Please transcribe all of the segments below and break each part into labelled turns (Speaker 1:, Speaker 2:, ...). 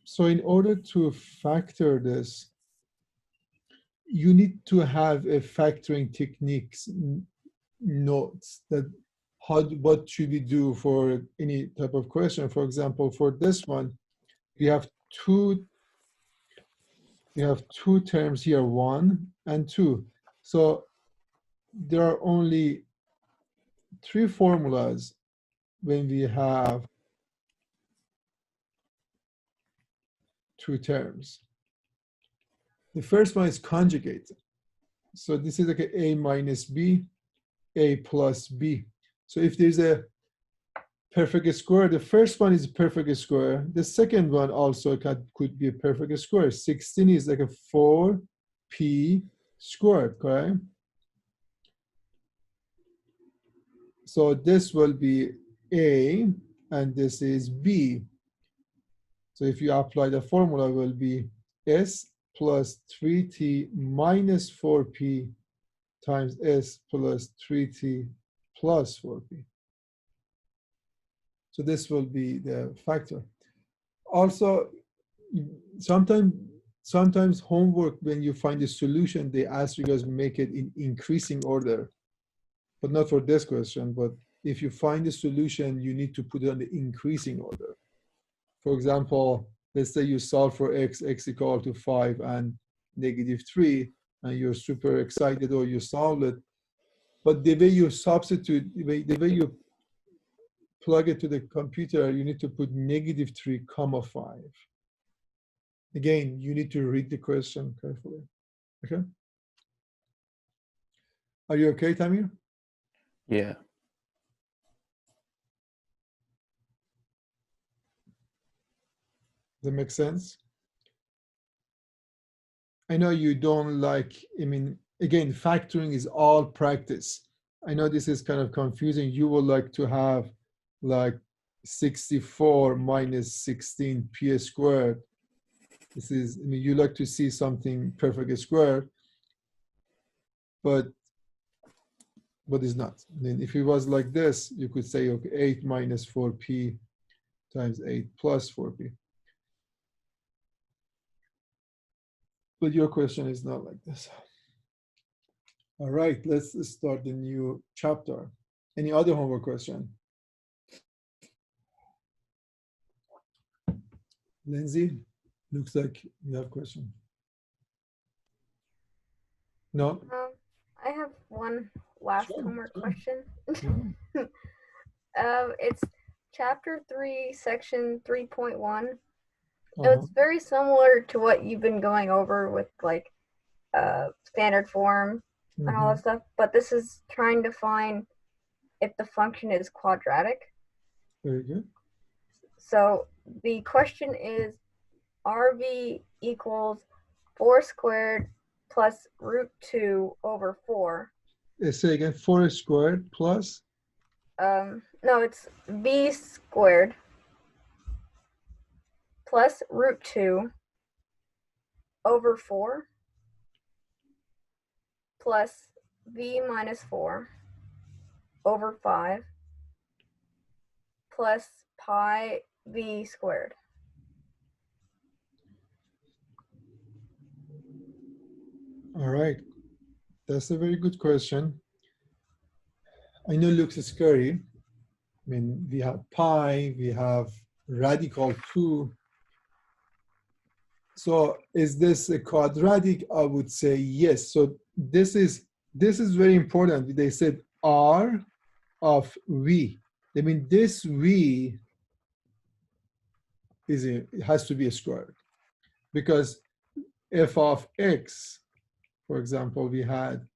Speaker 1: So in order to factor this, you need to have a factoring techniques notes that what should we do for any type of question. For example, for this one, we have two terms here, 1 and 2. So there are only 3 formulas when we have 2 terms. The first one is conjugate. So this is like a minus b, a plus b. So if there's a perfect square, the first one is a perfect square. The second one also could be a perfect square. 16 is like a 4p squared, correct? So this will be a, and this is b. So if you apply the formula, it will be s plus 3t minus 4p times s plus 3t plus 4p. So this will be the factor. Also, sometimes homework, when you find a solution, they ask you guys make it in increasing order, but not for this question. But if you find a solution, you need to put it on the increasing order. For example, let's say you solve for x equal to 5 and -3, and you're super excited, or you solve it. But the way you substitute, the way you plug it to the computer, you need to put -3, 5. Again, you need to read the question carefully. Okay? Are you okay, Tamir?
Speaker 2: Yeah.
Speaker 1: Does that make sense? I know you don't like, I mean, again, factoring is all practice. I know this is kind of confusing. You would like to have like 64 minus 16p squared. This is, I mean, you like to see something perfect squared, but it's not. I mean, if it was like this, you could say, okay, 8 minus 4p times 8 plus 4p. But your question is not like this. All right, let's start the new chapter. Any other homework question? Lindsay, looks like you have a question. No?
Speaker 3: I have one last homework question. It's chapter 3, section 3.1. It's very similar to what you've been going over with like standard form and all that stuff, but this is trying to find if the function is quadratic.
Speaker 1: Very good.
Speaker 3: So the question is, RV equals 4 squared plus root 2 over 4.
Speaker 1: Say again, 4 squared plus?
Speaker 3: No, it's v squared plus root 2 over 4 plus v minus 4 over 5 plus pi v squared.
Speaker 1: All right, that's a very good question. I know it looks scary. I mean, we have pi, we have radical 2. So is this a quadratic? I would say yes. So this is very important. They said R of V. I mean, this V it has to be a squared, because f of x, for example, we had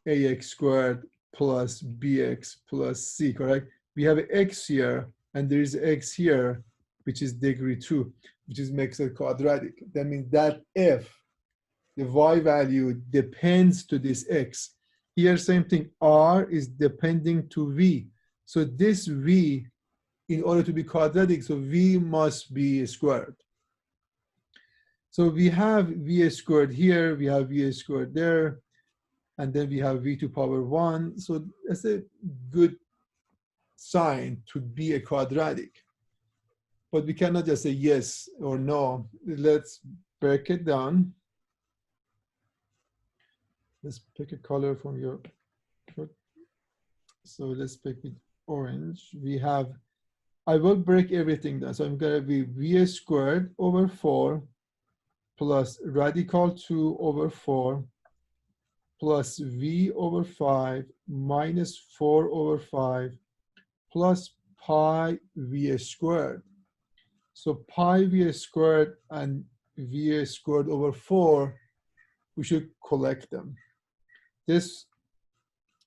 Speaker 1: ax squared plus bx plus c, correct? We have x here, and there is x here, which is degree 2, which makes it quadratic. That means that f, the y value, depends to this x. Here, same thing, r is depending to v. So this v, in order to be quadratic, so v must be squared. So we have v squared here, we have v squared there, and then we have v to power 1. So that's a good sign to be a quadratic. but we cannot just say yes or no. Let's break it down. Let's pick a color from your, so let's pick it orange. We have, I will break everything down. So I'm gonna be v squared over 4 plus radical 2 over 4 plus v over 5 minus 4 over 5 plus pi v squared. So pi v squared and v squared over 4, we should collect them. This,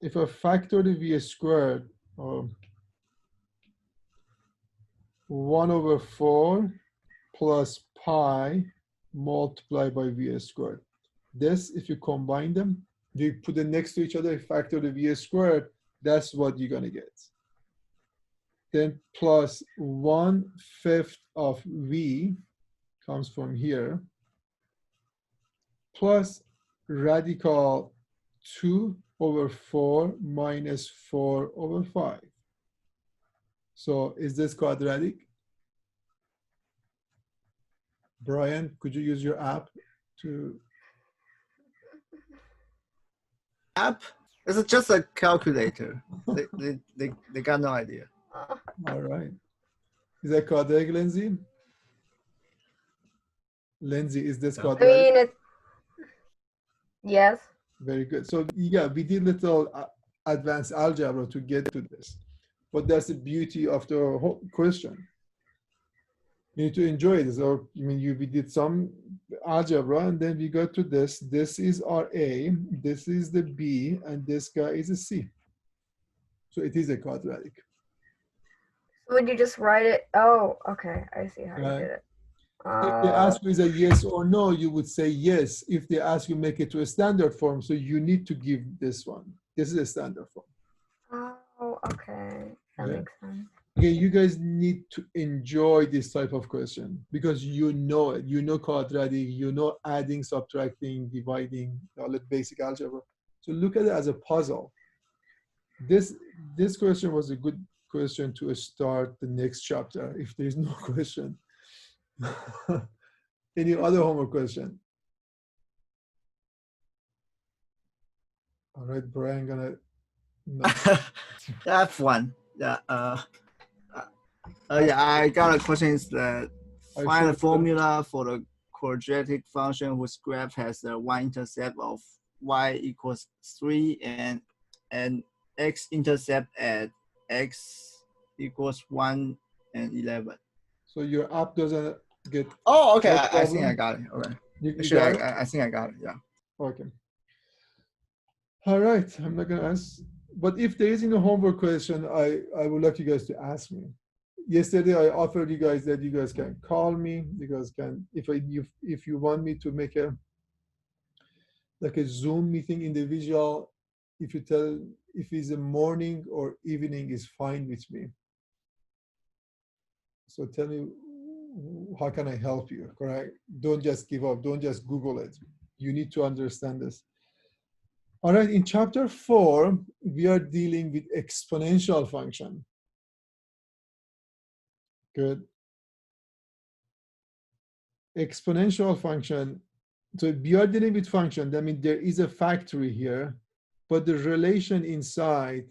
Speaker 1: if I factor the v squared, 1 over 4 plus pi multiplied by v squared. This, if you combine them, you put them next to each other, factor the v squared, that's what you're gonna get. Then plus 1/5 of v comes from here, plus radical 2 over 4 minus 4 over 5. So is this quadratic? Brian, could you use your app to?
Speaker 2: App? It's just a calculator. They got no idea.
Speaker 1: All right. Is that quadratic, Lindsay? Lindsay, is this quadratic?
Speaker 3: I mean, yes.
Speaker 1: Very good. So yeah, we did little advanced algebra to get to this, but that's the beauty of the whole question. You need to enjoy this. Or I mean, we did some algebra, and then we got to this. This is our A, this is the B, and this guy is a C. So it is a quadratic.
Speaker 3: Would you just write it? Oh, okay. I see how you did it.
Speaker 1: If they ask you is a yes or no, you would say yes. If they ask you make it to a standard form, so you need to give this one. This is a standard form.
Speaker 3: Oh, okay. That makes sense.
Speaker 1: Again, you guys need to enjoy this type of question because you know it. You know quadratic, you know adding, subtracting, dividing, all the basic algebra. So look at it as a puzzle. This question was a good question to start the next chapter if there's no question. Any other homework question? All right, Brian, gonna. No.
Speaker 2: That's one. Yeah. Yeah, I got a question. Is that find a formula for the quadratic function whose graph has a y-intercept of y equals 3 and x-intercept at x equals 1 and 11.
Speaker 1: So your app doesn't get.
Speaker 2: Oh, okay. I think I got it. Okay.
Speaker 1: You
Speaker 2: I think I got it. Yeah.
Speaker 1: Okay. All right. I'm not gonna ask, but if there is no homework question, I would like you guys to ask me. Yesterday I offered you guys that you guys can call me. You guys can, if you want me to make a Zoom meeting individual, if it's a morning or evening is fine with me. So tell me, how can I help you? Correct? Don't just give up. Don't just Google it. You need to understand this. All right, in chapter 4, we are dealing with exponential function. Good. Exponential function. So we are dealing with function. That means there is a factory here, but the relation inside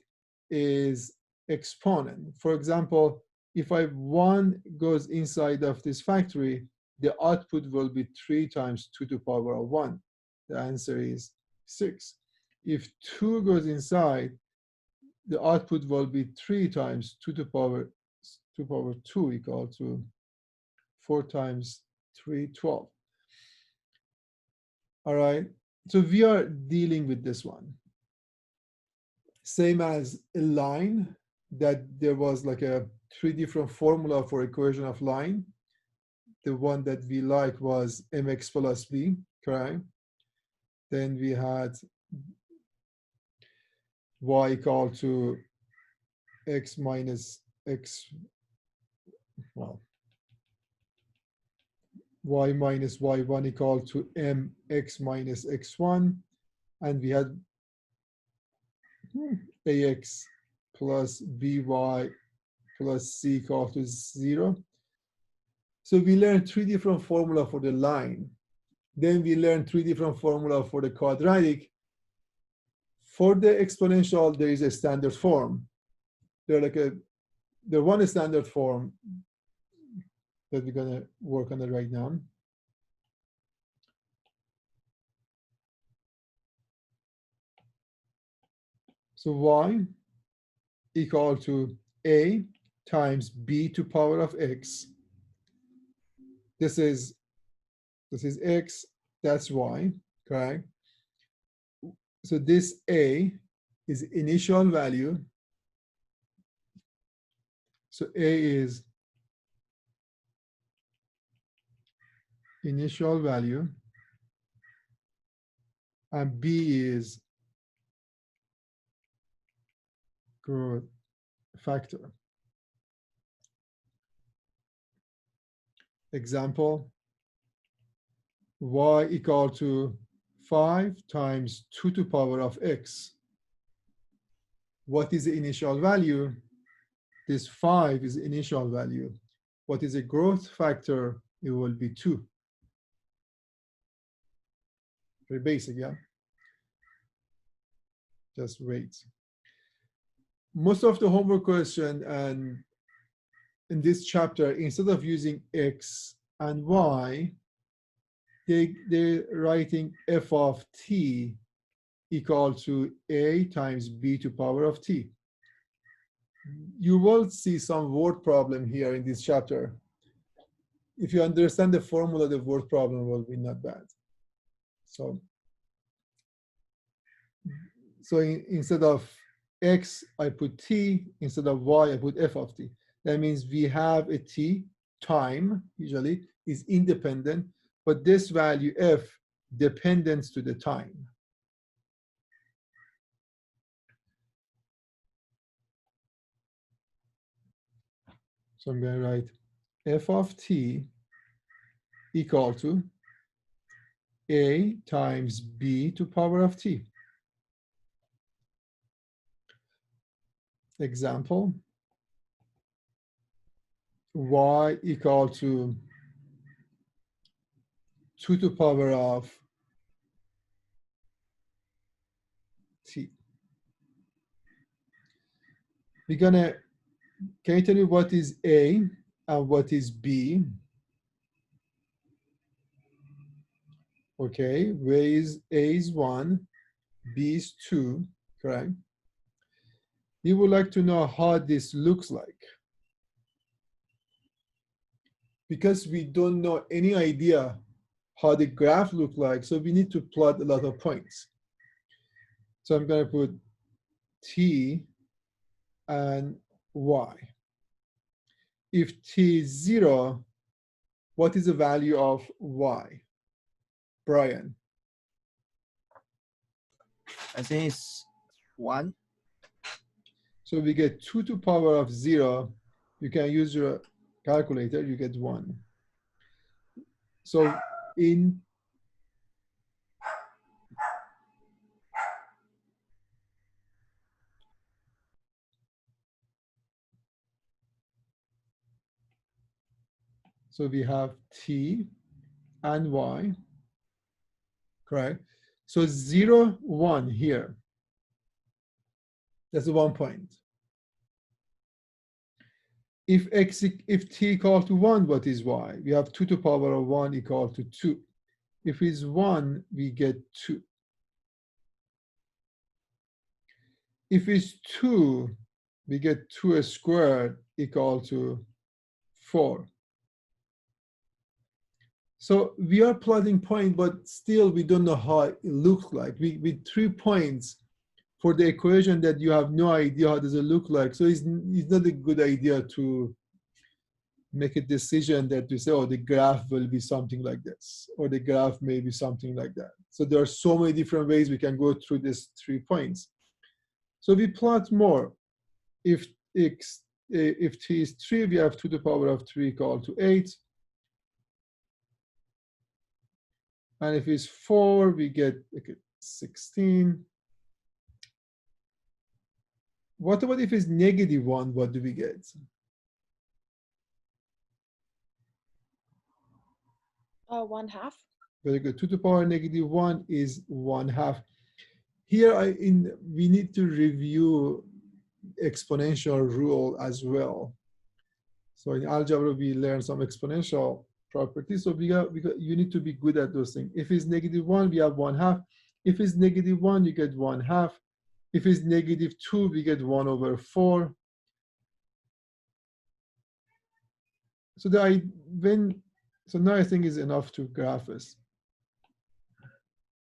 Speaker 1: is exponent. For example, if 1 goes inside of this factory, the output will be 3 times 2 to the power of 1. The answer is 6. If 2 goes inside, the output will be 3 times 2 to the power 2 equal to 4 times 3, 12. All right, so we are dealing with this one. Same as a line, that there was like a 3 different formula for equation of line. The one that we like was mx plus b, correct? Then we had y equal to x minus x, well, y minus y1 equal to mx minus x1, and we had ax plus by plus c equal to 0. So we learned 3 different formula for the line. Then we learned 3 different formula for the quadratic. For the exponential, there is a standard form. There's one standard form that we're gonna work on it right now. So y equal to a times b to power of x. This is x, that's y, correct? So this a is initial value. So a is initial value, and b is growth factor. Example, y equal to 5 times 2 to power of x. What is the initial value? This 5 is the initial value. What is a growth factor? It will be 2. Very basic, yeah? Just wait. Most of the homework question and in this chapter, instead of using x and y, they're writing f of t equal to a times b to power of t. You will see some word problem here in this chapter. If you understand the formula, the word problem will be not bad. So instead of x, I put t. Instead of y, I put f of t. That means we have a t, time usually, is independent, but this value f dependent to the time. So I'm going to write f of t equal to a times b to power of t. Example, y equal to 2 to power of t. We're gonna, can you tell me what is a and what is b? Okay, where is a is 1, b is 2, correct? We would like to know how this looks like. Because we don't know any idea how the graph look like, so we need to plot a lot of points. So I'm going to put t and y. If t is 0, what is the value of y? Brian?
Speaker 2: I think it's 1.
Speaker 1: So we get 2 to power of 0. You can use your calculator, you get 1. So so we have t and y, correct? So 0, 1 here. That's 1 point. If t equal to 1, what is y? We have 2 to power of 1 equal to 2. If it's 1, we get 2. If it's 2, we get 2 squared equal to 4. So we are plotting point, but still we don't know how it looks like. With 3 points for the equation that you have no idea how does it look like. So it's not a good idea to make a decision that you say, oh, the graph will be something like this, or the graph may be something like that. So there are so many different ways we can go through these 3 points. So we plot more. If t is 3, we have 2 to the power of 3 equal to 8. And if it's 4, we get 16. What about if it's -1? What do we get?
Speaker 4: 1/2.
Speaker 1: Very good. 2 to the power negative 1 is 1/2. Here we need to review exponential rule as well. So in algebra, we learn some exponential properties. So you need to be good at those things. If it's negative 1, we have 1/2. If it's negative 1, you get 1/2. If it's negative 2, we get 1/4. So now I think is enough to graph this.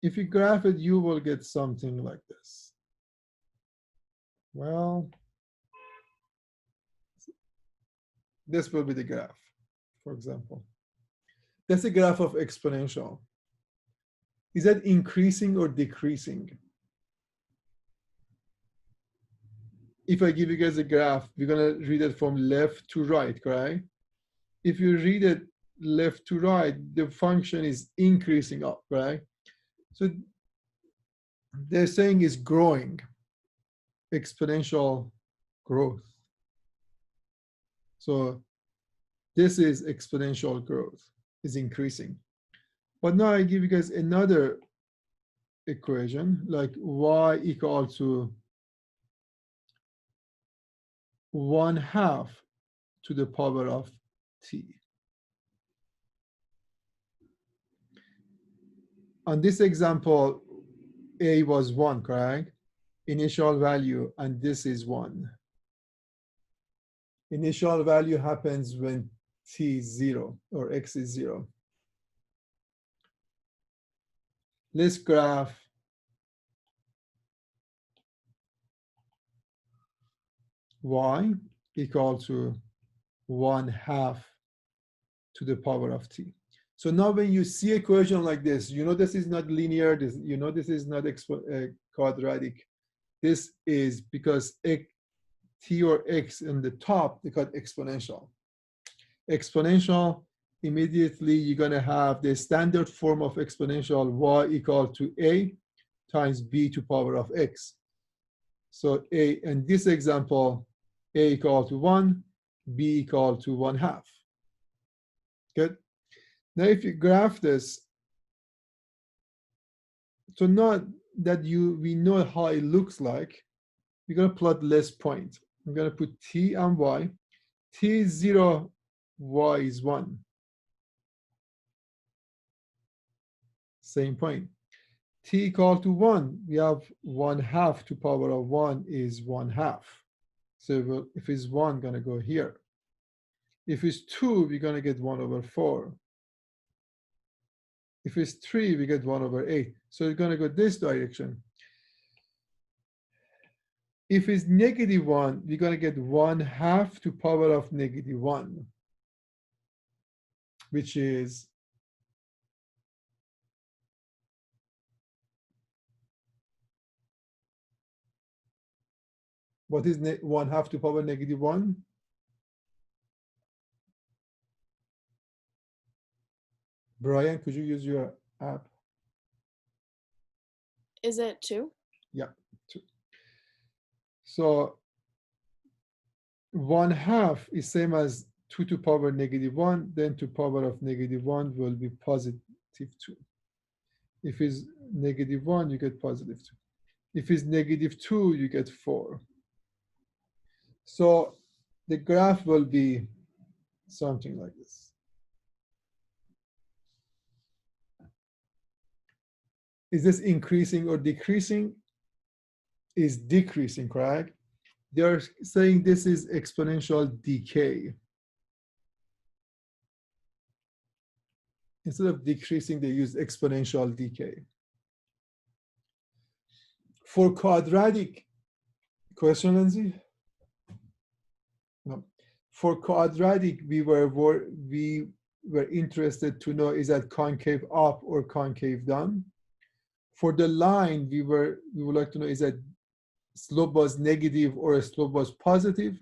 Speaker 1: If you graph it, you will get something like this. Well, this will be the graph, for example. That's a graph of exponential. Is that increasing or decreasing? If I give you guys a graph, we're gonna read it from left to right, correct? If you read it left to right, the function is increasing up, right? So they're saying is growing, exponential growth. So this is exponential growth, is increasing. But now I give you guys another equation, like y equal to 1/2 to the power of t. On this example, a was 1, correct? Initial value, and this is 1. Initial value happens when t is 0 or x is 0. Let's graph y equal to 1/2 to the power of t. So now when you see an equation like this, you know this is not linear, you know this is not quadratic. This is because t or x in the top, they call exponential. Exponential, immediately you're going to have the standard form of exponential y equal to a times b to power of x. So a, in this example, a equal to 1, b equal to 1/2. Good. Now if you graph this, so now that we know how it looks like, we're going to plot less point. I'm going to put t and y. T is 0, y is 1. Same point. T equal to 1, we have 1/2 to power of 1 is 1/2. So if it's 1, going to go here. If it's 2, we're going to get 1/4. If it's 3, we get 1/8. So it's going to go this direction. If it's negative 1, we're going to get 1/2 to power of negative 1, which is what is 1/2 to power negative 1? Brian, could you use your app?
Speaker 4: Is it 2?
Speaker 1: Yeah, 2. So 1/2 is same as 2 to power negative 1, then to power of negative 1 will be positive 2. If it's negative 1, you get positive 2. If it's negative 2, you get 4. So the graph will be something like this. Is this increasing or decreasing? Is decreasing, correct? They're saying this is exponential decay. Instead of decreasing, they use exponential decay. For quadratic, question, Lindsay? No. For quadratic, we were interested to know, is that concave up or concave down? For the line, we would like to know, is that slope was negative or a slope was positive?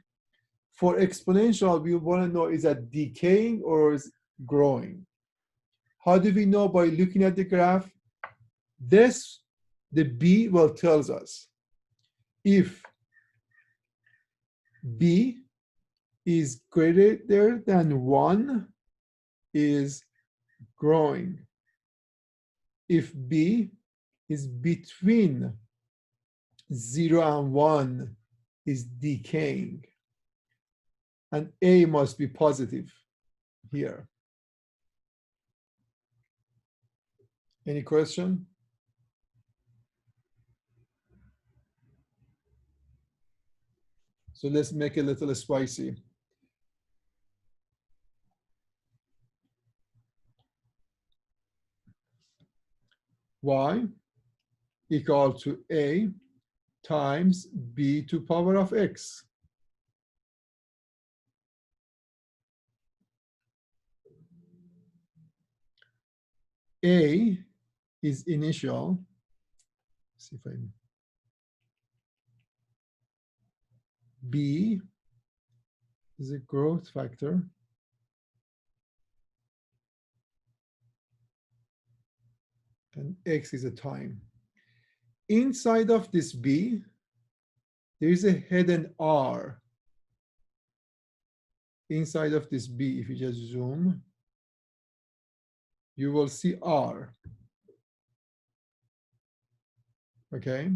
Speaker 1: For exponential, we want to know, is that decaying or is growing? How do we know? By looking at the graph. The b will tells us if b is greater than 1 is growing. If B is between 0 and 1, is decaying. And A must be positive here. Any question? So let's make it a little spicy. Y equal to A times B to power of X. A is initial. Let's see if I B is a growth factor. And X is a time. Inside of this B, there is a hidden R. Inside of this B, if you just zoom, you will see R. Okay.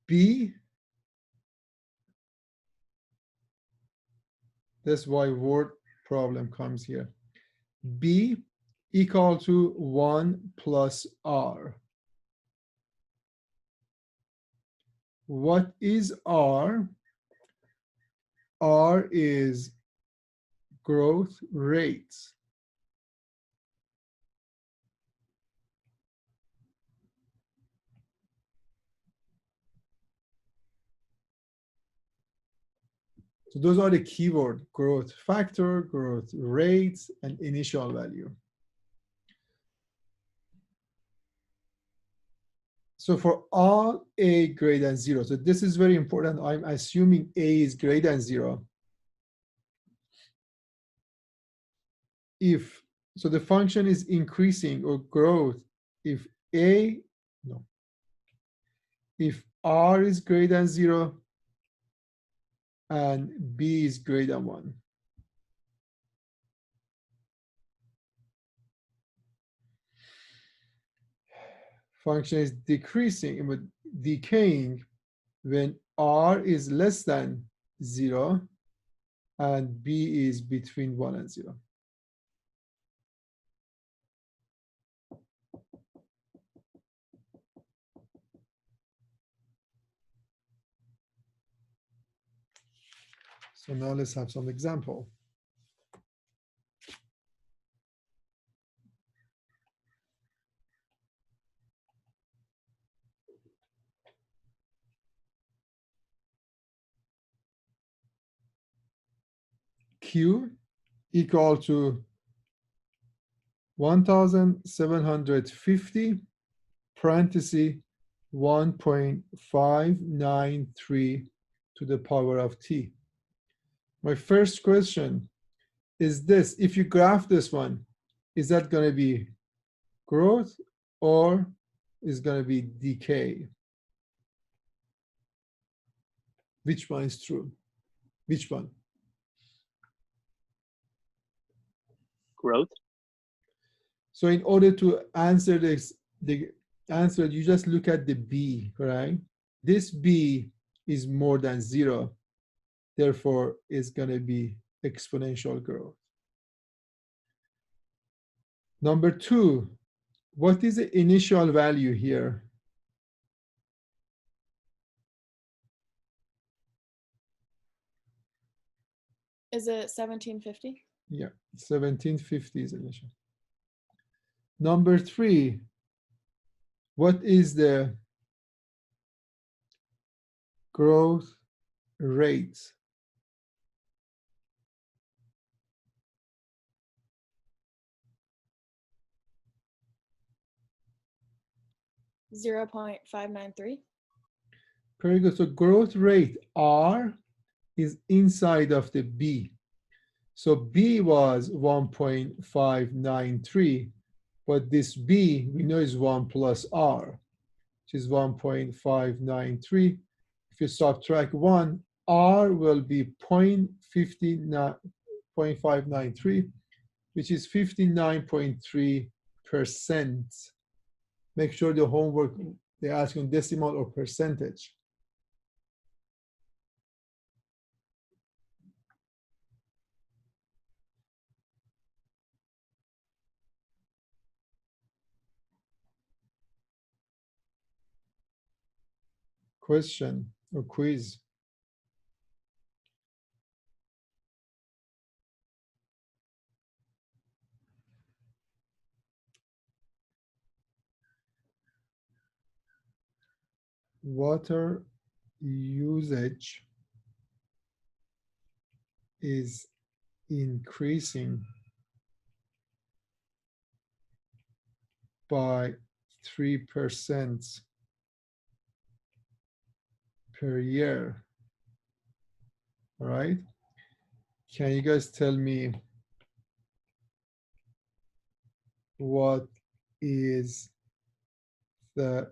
Speaker 1: B, that's why word problem comes here. B equal to 1 plus R. What is R? R is growth rate. So those are the keyword: growth factor, growth rates, and initial value. So for all A greater than 0, so this is very important. I'm assuming A is greater than 0. If, so the function is increasing or growth if A, no, if R is greater than 0 and B is greater than 1. Function is decreasing, but decaying when R is less than 0 and B is between 1 and 0. So now let's have some example. Q equal to 1750 parenthesis 1.593 to the power of t. My first question is this: if you graph this one, is that going to be growth or is going to be decay? Which one is true? Which one?
Speaker 4: Growth.
Speaker 1: So in order to answer this, the answer, you just look at the B, right? This B is more than 0. Therefore, it's going to be exponential growth. Number 2, what is the initial value here?
Speaker 5: Is it 1750?
Speaker 1: Yeah, 1750 is initial. Number 3, what is the growth rate?
Speaker 5: $0.593.
Speaker 1: Very good. So growth rate R is inside of the B. So B was 1.593, but this B we know is 1 plus R, which is 1.593. If you subtract 1, R will be 0.593, which is 59.3%. Make sure the homework, they ask you in decimal or percentage. Question or quiz. Water usage is increasing by 3% per year. All right. Can you guys tell me what is the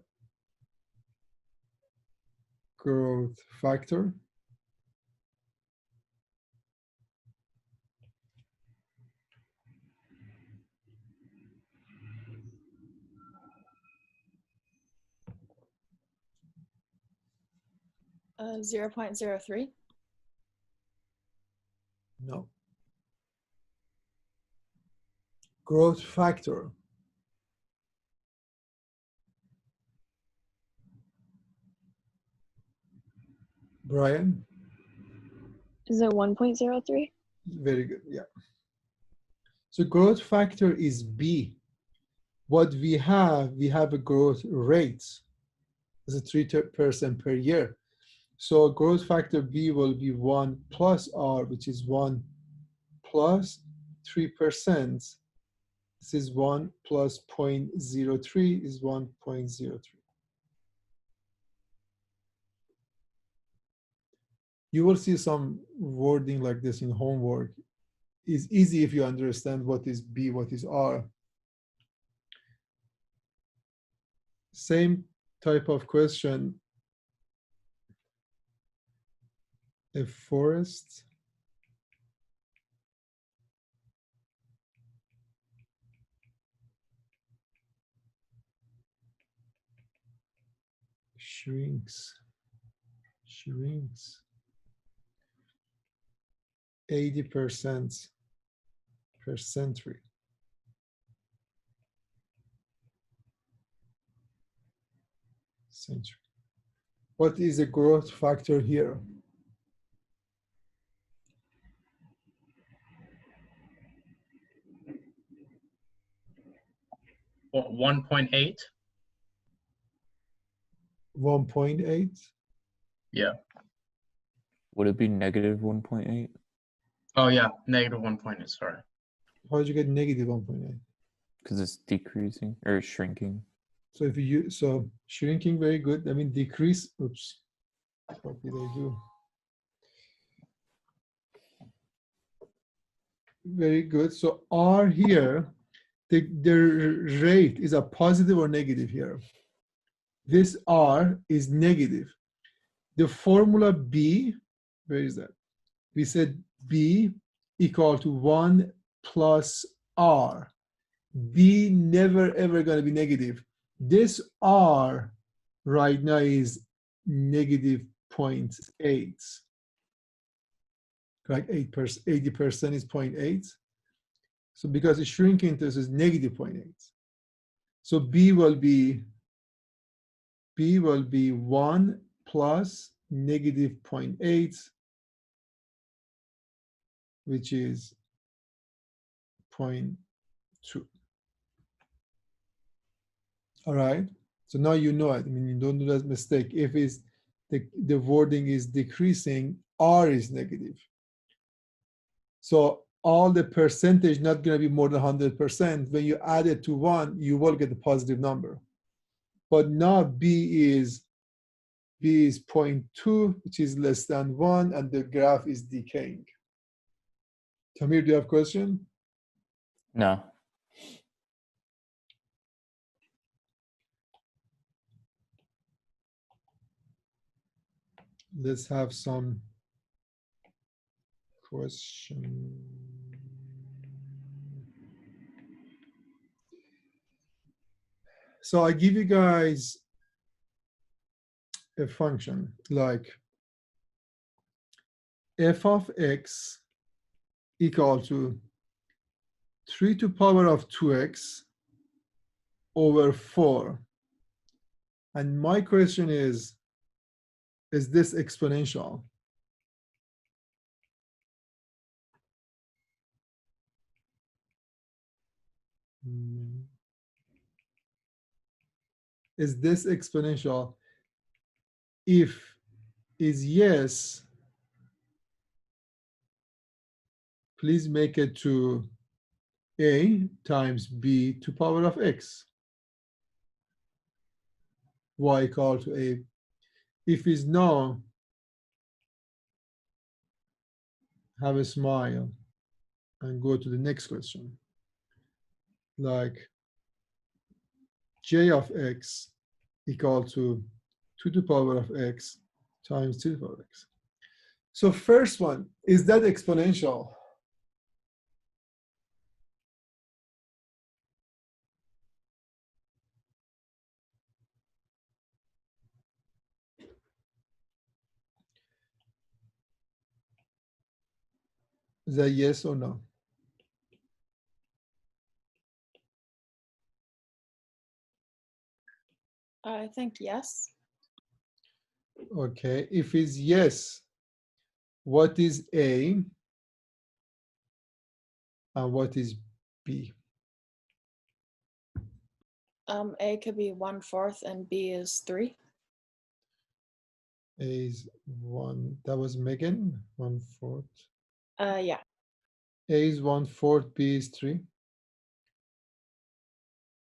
Speaker 1: growth factor?
Speaker 5: Uh, 0.03.
Speaker 1: No. Growth factor. Brian?
Speaker 6: Is it 1.03?
Speaker 1: Very good, yeah. So growth factor is B. What we have a growth rate. It's a 3% per year. So growth factor B will be 1 plus R, which is 1 plus 3%. This is 1 plus 0.03 is 1.03. You will see some wording like this in homework. It's easy if you understand what is B, what is R. Same type of question. A forest shrinks 80% per century. What is the growth factor here?
Speaker 7: What, 1.8?
Speaker 1: 1.8?
Speaker 7: Yeah.
Speaker 8: Would it be negative 1.8?
Speaker 7: Oh yeah, negative 1.8, sorry.
Speaker 1: How did you get negative 1.8?
Speaker 8: Because it's decreasing or shrinking.
Speaker 1: So if you so shrinking, very good. I mean decrease. Oops. What did I do? Very good. So R here, the rate is a positive or negative here. This R is negative. The formula B, where is that? We said B equal to 1 plus R. B never ever going to be negative. This R right now is negative 0.8. Like 8%, 80% is 0.8. So because it's shrinking, this is negative 0.8. So B will be 1 plus negative 0.8, which is 0.2. All right. So now you know it. I mean, you don't do that mistake. If it's the wording is decreasing, R is negative. So all the percentage not going to be more than 100%. When you add it to 1, you will get a positive number. But now B is 0.2, which is less than 1, and the graph is decaying. Tamir, do you have a question?
Speaker 8: No.
Speaker 1: Let's have some question. So I give you guys a function like f of x equal to 3 to power of 2x over 4. And my question is this exponential? Is this exponential? If is yes, please make it to a times b to power of x. Y equal to a. If is no, have a smile and go to the next question. Like j of x equal to 2 to the power of x times 2 to the power of x. So first one, is that exponential? Is that yes or no?
Speaker 5: I think yes.
Speaker 1: Okay, if it's yes, what is A and what is B?
Speaker 5: A could be 1/4 and B is 3.
Speaker 1: A is 1, that was Megan, 1/4.
Speaker 5: Yeah.
Speaker 1: A is 1/4, B is 3.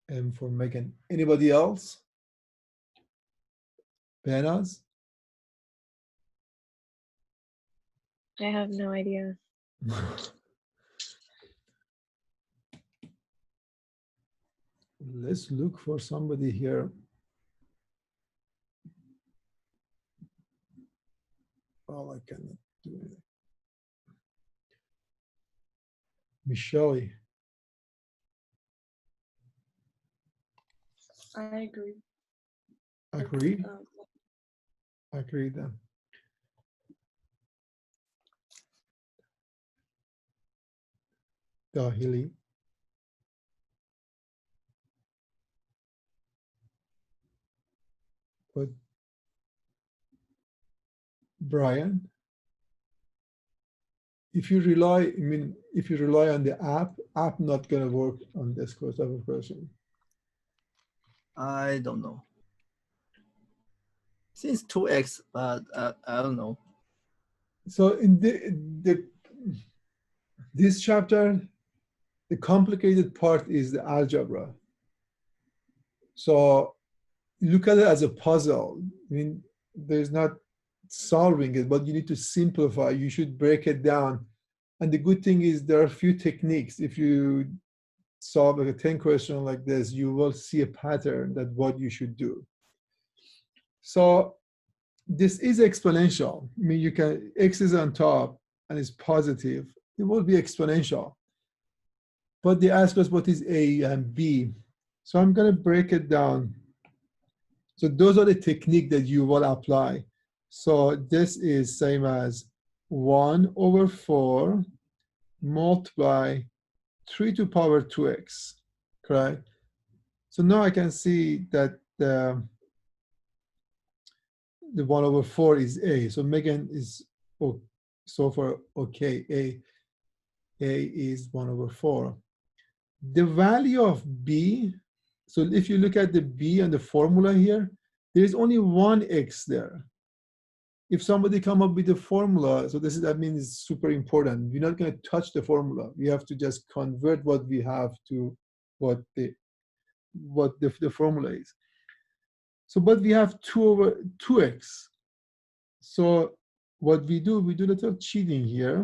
Speaker 1: And for Megan, anybody else? Banners?
Speaker 6: I have no idea.
Speaker 1: Let's look for somebody here. Oh, I cannot do anything. Michelle,
Speaker 5: I agree.
Speaker 1: agree? Agree then. Dahili. But Brian, if you rely on the app not gonna work on this type of question.
Speaker 2: I don't know. Since 2x, but I don't know.
Speaker 1: So in this chapter, the complicated part is the algebra. So look at it as a puzzle. I mean, there's not solving it, but you need to simplify. You should break it down. And the good thing is there are a few techniques. If you solve like a 10 question like this, you will see a pattern that what you should do. So this is exponential. I mean, you can, x is on top and it's positive. It will be exponential. But they ask us what is A and B. So I'm going to break it down. So those are the technique that you will apply. So this is same as 1/4 multiply 3 to power 2x, correct? So now I can see that the 1/4 is A. So Megan is so far okay. A is 1/4. The value of B, so if you look at the B and the formula here, there is only one x there. If somebody come up with a formula, so that means it's super important. We're not going to touch the formula. We have to just convert what we have to what the formula is. So, but we have 2x. So what we do a little cheating here.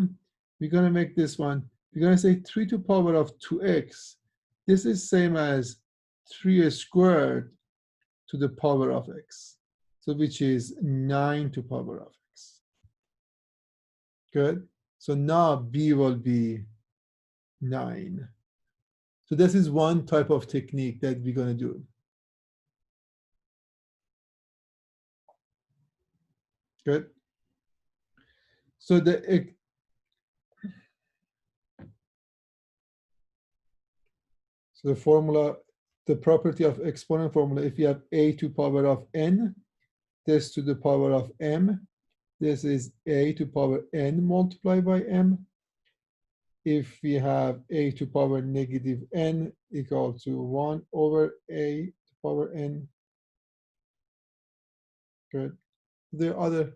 Speaker 1: We're going to make this one, we're going to say 3 to power of 2x. This is same as 3 squared to the power of x. So which is 9 to power of x. Good. So now B will be 9. So this is one type of technique that we're going to do. Good. So the formula, the property of exponent formula, if you have a to power of n, this to the power of m, this is a to power n multiplied by m. If we have a to power negative n equal to 1 over a to power n. Good. The other,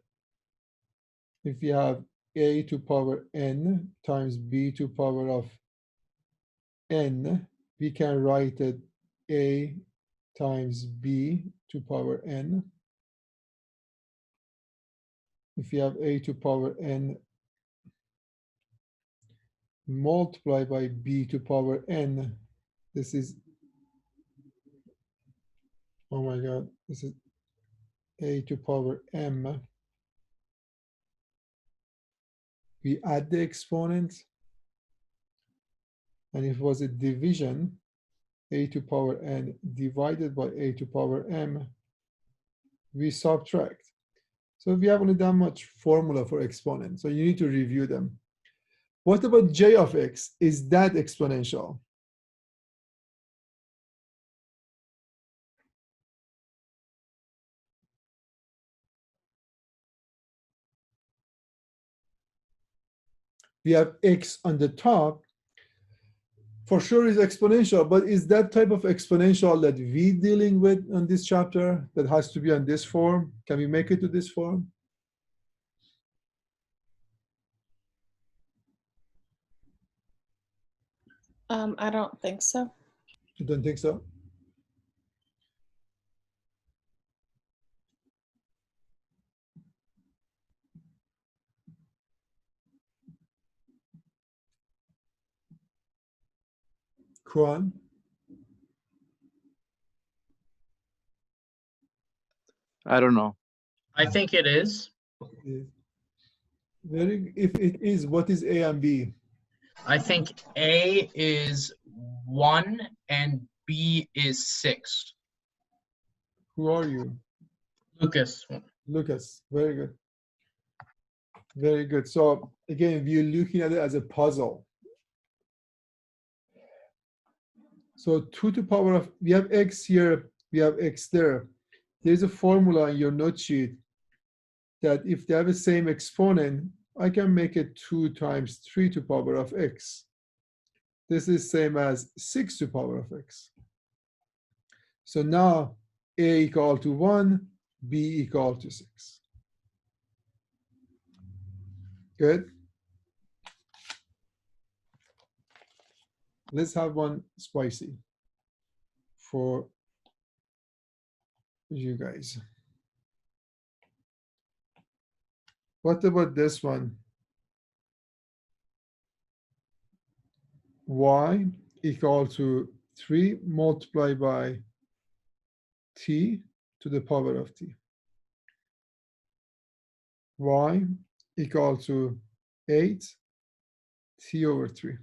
Speaker 1: if you have a to power n times b to power of n, we can write it a times b to power n. If you have a to power n multiplied by b to power n, this is, oh my god, this is a to power m. We add the exponents, and if it was a division, a to power n divided by a to power m, we subtract. So we have only that much formula for exponents, so you need to review them. What about j of x? Is that exponential? We have x on the top, for sure is exponential, but is that type of exponential that we dealing with on this chapter that has to be on this form? Can we make it to this form?
Speaker 5: I don't think so.
Speaker 1: You don't think so? Kwan?
Speaker 4: I don't know.
Speaker 7: I think it is.
Speaker 1: If it is, what is a and b?
Speaker 7: I think A is 1 and B is 6.
Speaker 1: Who are you?
Speaker 7: Lucas.
Speaker 1: Lucas. Very good. Very good. So again, we're looking at it as a puzzle. So 2 to the power of, we have x here, we have x there. There's a formula in your note sheet that if they have the same exponent, I can make it 2 times 3 to the power of x. This is same as 6 to the power of x. So now a equal to 1, b equal to 6. Good. Let's have one spicy for you guys. What about this one? Y equal to 3 multiplied by t to the power of t. Y equal to 8 t over 3.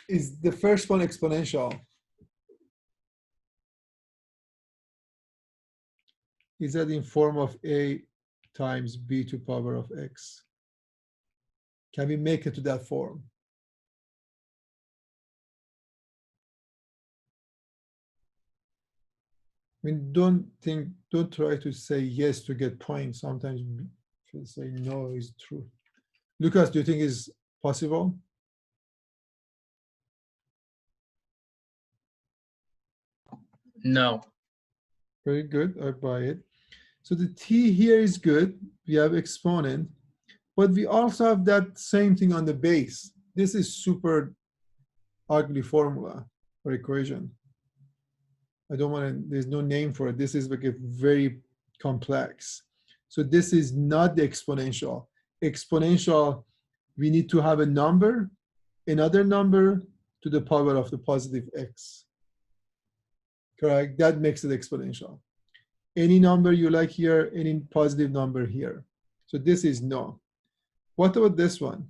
Speaker 1: Is the first one exponential? Is that in form of a times b to power of x? Can we make it to that form? I mean, don't try to say yes to get points. Sometimes you say no is true. Lucas, do you think is possible?
Speaker 7: No.
Speaker 1: Very good, I buy it. So the t here is good. We have exponent, but we also have that same thing on the base. This is super ugly formula or equation. I don't want to, there's no name for it. This is like a very complex. So this is not the exponential. Exponential, we need to have a number another number to the power of the positive x. Correct? That makes it exponential. Any number you like here, any positive number here. So this is no. What about this one?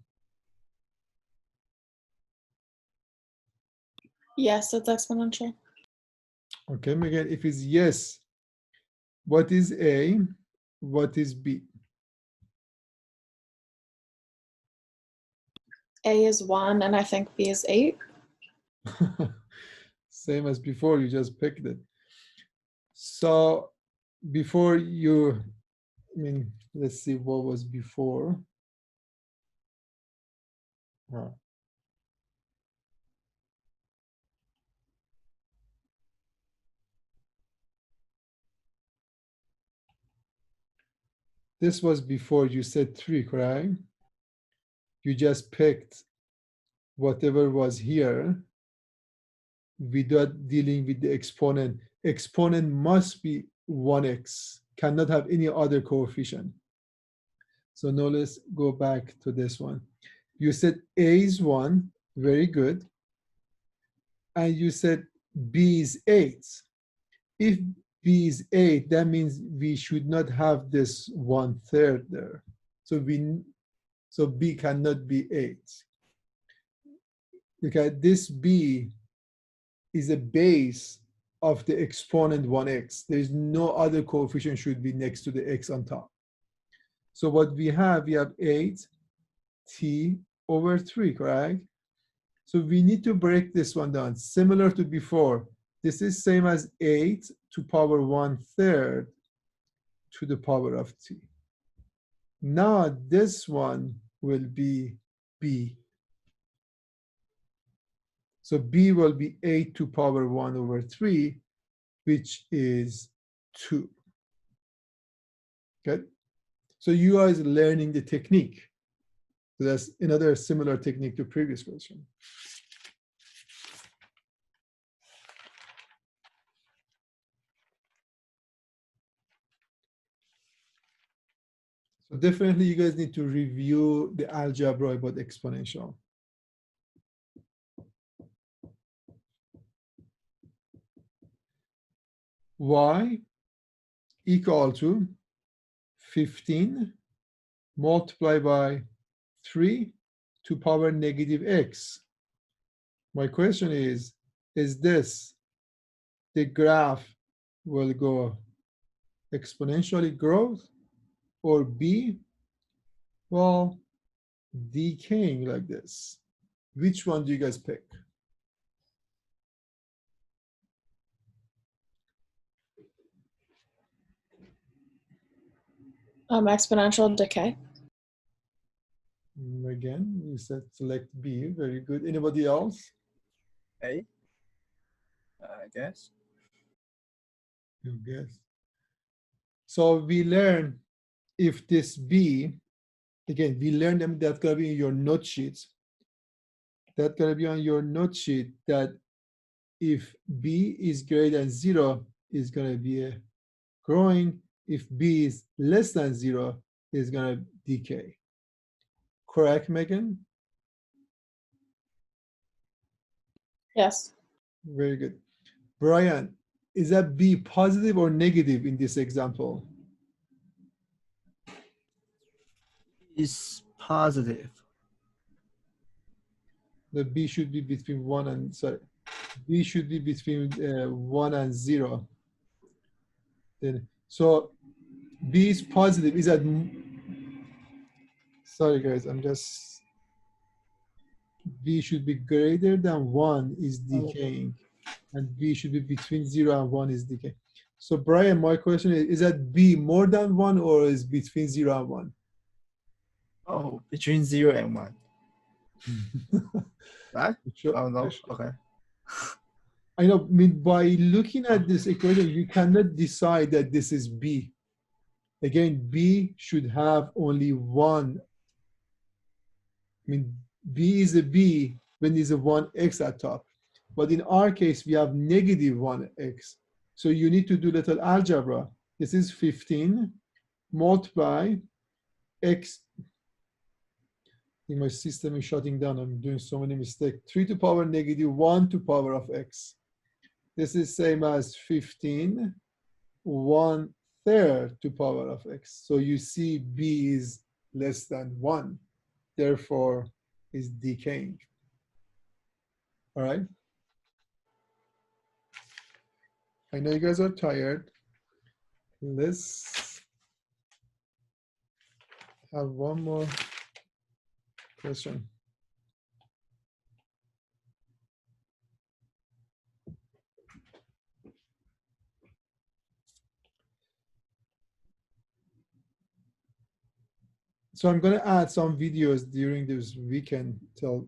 Speaker 5: Yes, it's exponential.
Speaker 1: Okay, Megan, if it's yes, what is A? What is B?
Speaker 5: A is 1, and I think B is 8.
Speaker 1: Same as before, you just picked it. So before you, let's see what was before. Wow. This was before you said 3, correct? You just picked whatever was here without dealing with the exponent. Exponent must be 1x, cannot have any other coefficient. So now let's go back to this one. You said A is 1, very good. And you said B is 8. If B is 8, that means we should not have this 1/3 there. So B cannot be 8. Okay, this B is a base of the exponent 1x. There is no other coefficient should be next to the x on top. So what we have 8t over 3, correct? So we need to break this one down. Similar to before, this is same as 8 to power 1/3 to the power of t. Now this one will be b. So b will be 8 to power 1 over 3, which is 2. Good. So you guys are learning the technique. So that's another similar technique to previous question. So definitely you guys need to review the algebra about exponential. Y equal to 15 multiplied by 3 to power negative x. My question is this the graph will go exponentially growth or B, well, decaying like this? Which one do you guys pick?
Speaker 5: Exponential decay.
Speaker 1: Again, you said select B. Very good. Anybody else?
Speaker 2: A, I guess.
Speaker 1: You guess. So we learn if this B, again, we learned them that's gonna be in your note sheets. That's gonna be on your note sheet that if B is greater than 0, is gonna be a growing. If B is less than 0, is gonna decay. Correct, Megan?
Speaker 5: Yes.
Speaker 1: Very good. Brian, is that B positive or negative in this example?
Speaker 2: Is positive.
Speaker 1: The B should be between 1 and, sorry, B should be between 1 and 0. Then, so B is positive. Is that, sorry guys, I'm just, B should be greater than 1 is decaying, and B should be between 0 and 1 is decaying. So Brian, my question is that B more than 1 or is between 0 and 1?
Speaker 2: Oh, between 0 and 1. Right?
Speaker 1: Sure.
Speaker 2: Oh, no. Okay.
Speaker 1: I know, I mean, by looking at this equation, you cannot decide that this is B. Again, B should have only one. I mean, B is a B when there's a 1x at top. But in our case, we have negative 1x. So you need to do little algebra. This is 15 multiply x think my system is shutting down. I'm doing so many mistakes. 3 to power negative 1 to power of x. This is same as 15, 1/3 to power of x. So you see b is less than 1, therefore is decaying. All right. I know you guys are tired. Let's have one more question. So I'm going to add some videos during this weekend so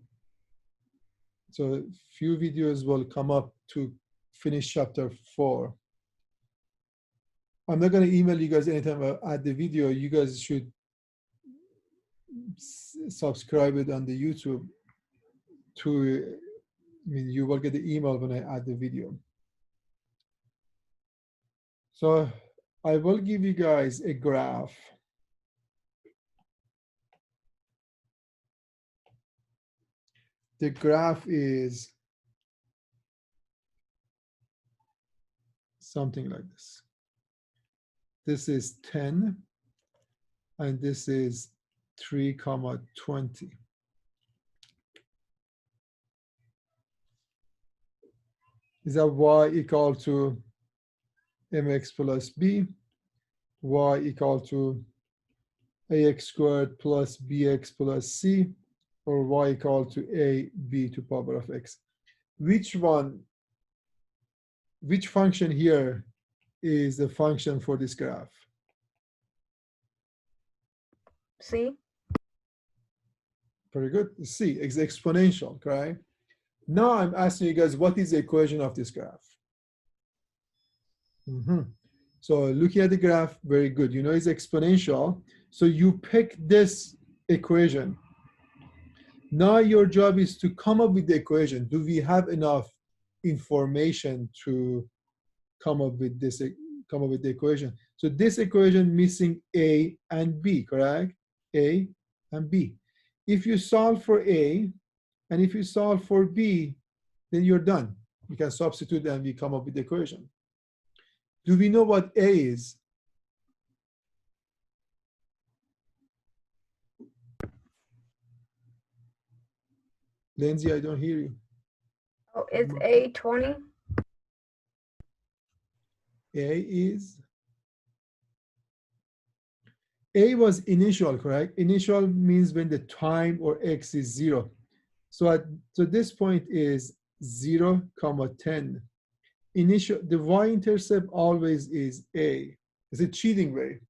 Speaker 1: a few videos will come up to finish chapter 4. I'm not going to email you guys anytime I add the video. You guys should subscribe it on the YouTube to, I mean, you will get the email when I add the video. So I will give you guys a graph. The graph is something like this. This is 10, and this is 3, 20. Is that y equal to mx plus b, y equal to ax squared plus bx plus c, or y equal to a b to power of x? Which function here is the function for this graph?
Speaker 3: C.
Speaker 1: Very good. C is exponential, correct? Now I'm asking you guys, what is the equation of this graph? So looking at the graph, very good. You know it's exponential. So you pick this equation. Now your job is to come up with the equation. Do we have enough information to come up with the equation? So this equation missing a and b, correct? A and b. If you solve for a and if you solve for b, then you're done. You can substitute and we come up with the equation. Do we know what a is? Lindsay, I don't hear you.
Speaker 3: Oh, it's A 20.
Speaker 1: A was initial, correct? Initial means when the time or x is 0. So this point is 0, 10. Initial, the y-intercept always is a. It's a cheating way.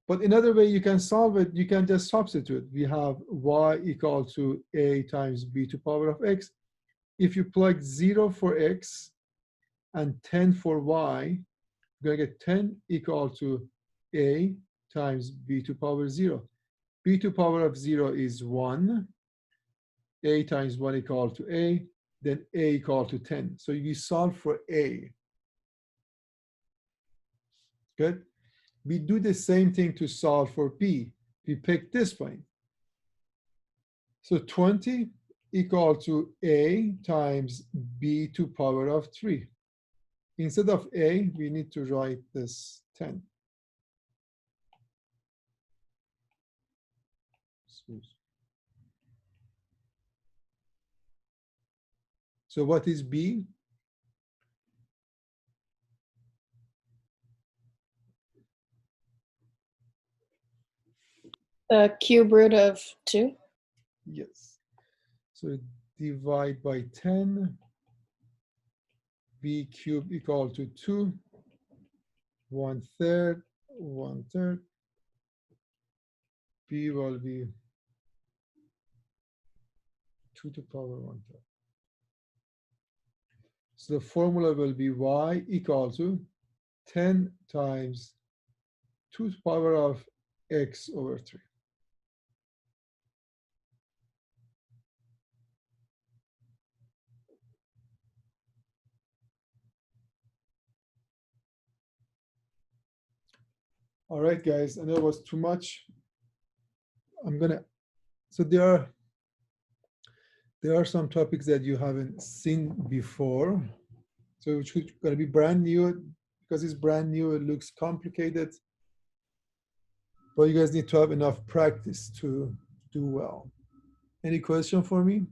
Speaker 1: But another way you can solve it, you can just substitute. We have y equal to a times b to power of x. If you plug 0 for x and 10 for y, you're going to get 10 equal to a times b to power 0. B to power of 0 is 1. A times 1 equal to a. Then a equal to 10. So you solve for a. Good. We do the same thing to solve for b. We pick this point. So 20 equal to a times b to power of 3. Instead of a, we need to write this 10. So what is b?
Speaker 5: The cube root of 2.
Speaker 1: Yes. So divide by 10. B cubed equal to 2. 1/3, 1/3. B will be 2 to power 1/3. So the formula will be y equal to 10 times 2 to the power of x over 3. All right, guys, I know it was too much. I'm going to So there are some topics that you haven't seen before. So it's going to be brand new. Because it's brand new, it looks complicated. But you guys need to have enough practice to do well. Any question for me?